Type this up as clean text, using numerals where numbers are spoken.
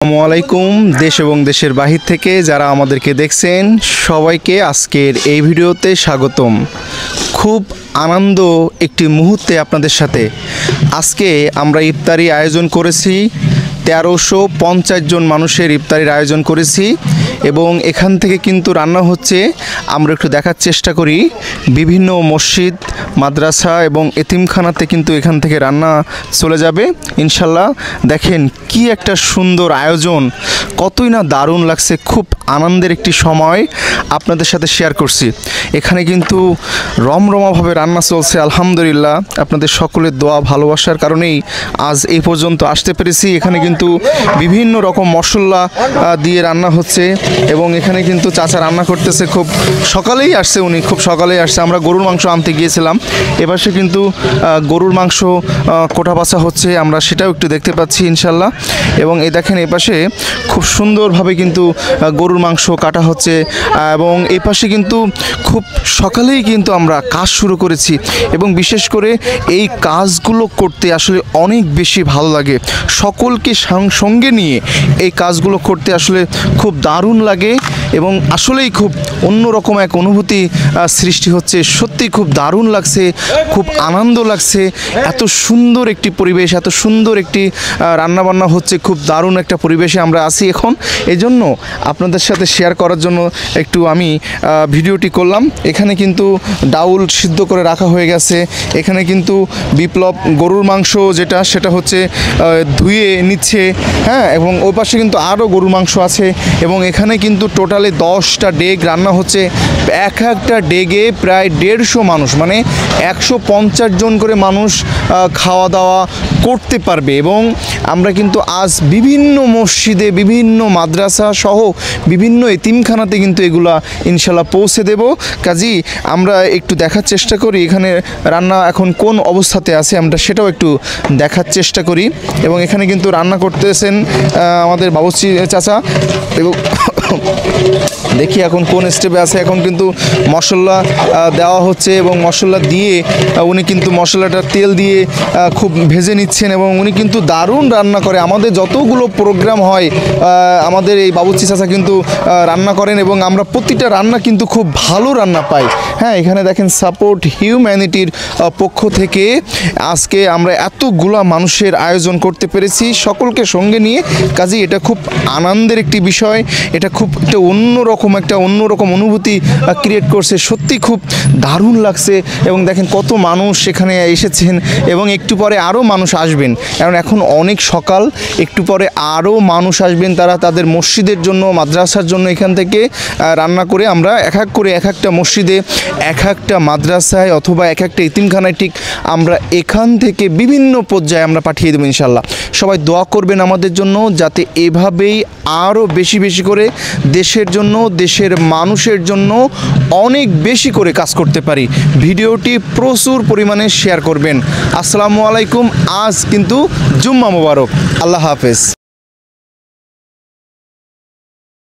আসসালামু আলাইকুম। দেশ এবং দেশের বাহির থেকে যারা আমাদেরকে দেখছেন সবাইকে আজকের এই ভিডিওতে স্বাগতম। খুব আনন্দ একটি মুহূর্তে আপনাদের সাথে আজকে আমরা ইফতারি আয়োজন করেছি। 1350 জন মানুষের ইফতারির আয়োজন করেছি এবং এখান থেকে কিন্তু রান্না হচ্ছে। আমরা একটু দেখার চেষ্টা করি, বিভিন্ন মসজিদ, মাদ্রাসা এবং এতিমখানাতে কিন্তু এখান থেকে রান্না চলে যাবে ইনশাল্লাহ। দেখেন কি একটা সুন্দর আয়োজন, কতই না দারুণ লাগছে। খুব আনন্দের একটি সময় আপনাদের সাথে শেয়ার করছি। এখানে কিন্তু রমরমাভাবে রান্না চলছে আলহামদুলিল্লাহ। আপনাদের সকলের দোয়া ভালোবাসার কারণেই আজ এই পর্যন্ত আসতে পেরেছি। এখানে কিন্তু বিভিন্ন রকম মশলা দিয়ে রান্না হচ্ছে এবং এখানে কিন্তু চাচা রান্না করতেছে। খুব সকালেই আসছে, উনি খুব সকালেই আসছে। আমরা গরুর মাংস আনতে গিয়েছিলাম, এপাশে কিন্তু গরুর মাংস কোটা বাছা হচ্ছে, আমরা সেটাও একটু দেখতে পাচ্ছি ইনশাল্লাহ। এবং এই দেখেন এপাশে খুব সুন্দরভাবে কিন্তু গরুর মাংস কাটা হচ্ছে এবং এই পাশে কিন্তু খুব সকালেই কিন্তু আমরা কাজ শুরু করেছি এবং বিশেষ করে এই কাজগুলো করতে আসলে অনেক বেশি ভালো লাগে। সকলকে সঙ্গে নিয়ে এই কাজগুলো করতে আসলে খুব দারুণ লাগে এবং আসলেই খুব অন্যরকম এক অনুভূতি সৃষ্টি হচ্ছে। সত্যি খুব দারুণ লাগছে, খুব আনন্দ লাগছে। এত সুন্দর একটি পরিবেশ, এত সুন্দর একটি রান্নাবান্না হচ্ছে, খুব দারুণ একটা পরিবেশে আমরা আছি এখন। এজন্য আপনাদের সাথে শেয়ার করার জন্য একটু আমি ভিডিওটি করলাম। এখানে কিন্তু ডাউল সিদ্ধ করে রাখা হয়ে গেছে। এখানে কিন্তু বিপ্লব গরুর মাংস সেটা হচ্ছে ধুয়ে নিচ্ছে, হ্যাঁ। এবং ওই পাশে কিন্তু আরও গরুর মাংস আছে এবং এখানে কিন্তু টোটালি 10টা ডেগ রান্না হচ্ছে। একটা ডেগে প্রায় 150 মানুষ, মানে 150 জন করে মানুষ খাওয়া দাওয়া করতে পারবে। এবং আমরা কিন্তু আজ বিভিন্ন মসজিদে, বিভিন্ন মাদ্রাসা সহ বিভিন্ন এতিমখানাতে কিন্তু এগুলা ইনশাল্লাহ পৌঁছে দেব। কাজী আমরা একটু দেখার চেষ্টা করি এখানে রান্না এখন কোন অবস্থাতে আছে, আমরা সেটাও একটু দেখার চেষ্টা করি। এবং এখানে কিন্তু রান্না করতেছেন আমাদের বাবুর্চি চাচা এবং দেখি এখন কোন স্টেপে আছে। এখন কিন্তু মশলা দেওয়া হচ্ছে এবং মশলা দিয়ে উনি কিন্তু মশলাটা তেল দিয়ে খুব ভেজে নিচ্ছেন এবং উনি কিন্তু দারুণ রান্না করে। আমাদের যতগুলো প্রোগ্রাম হয় আমাদের এই বাবুর্চি চাচা কিন্তু রান্না করেন এবং আমরা প্রতিটা রান্না কিন্তু খুব ভালো রান্না পাই, হ্যাঁ। এখানে দেখেন সাপোর্ট হিউম্যানিটির পক্ষ থেকে আজকে আমরা এতগুলা মানুষের আয়োজন করতে পেরেছি সকলকে সঙ্গে নিয়ে। কাজেই এটা খুব আনন্দের একটি বিষয়, এটা খুব একটা অন্যরকম অনুভূতি ক্রিয়েট করছে। সত্যি খুব দারুণ লাগছে এবং দেখেন কত মানুষ এখানে এসেছেন এবং একটু পরে আরও মানুষ আসবেন, কারণ এখন অনেক সকাল। একটু পরে আরও মানুষ আসবেন, তারা তাদের মসজিদের জন্য, মাদ্রাসার জন্য এখান থেকে রান্না করে আমরা এক একটা মসজিদে, এক একটা মাদ্রাসায় অথবা এক একটা এতিমখানায় ঠিক আমরা এখান থেকে বিভিন্ন পর্যায়ে আমরা পাঠিয়ে দেবো ইনশাল্লাহ। সবাই দোয়া করবেন আমাদের জন্য, যাতে এভাবেই আরও বেশি করে দেশের জন্য, দেশের মানুষের জন্য অনেক বেশি করে কাজ করতে পারি। ভিডিওটি প্রচুর পরিমাণে শেয়ার করবেন। আসসালামু আলাইকুম। আজ কিন্তু জুম্মা মোবারক। আল্লাহ হাফেজ।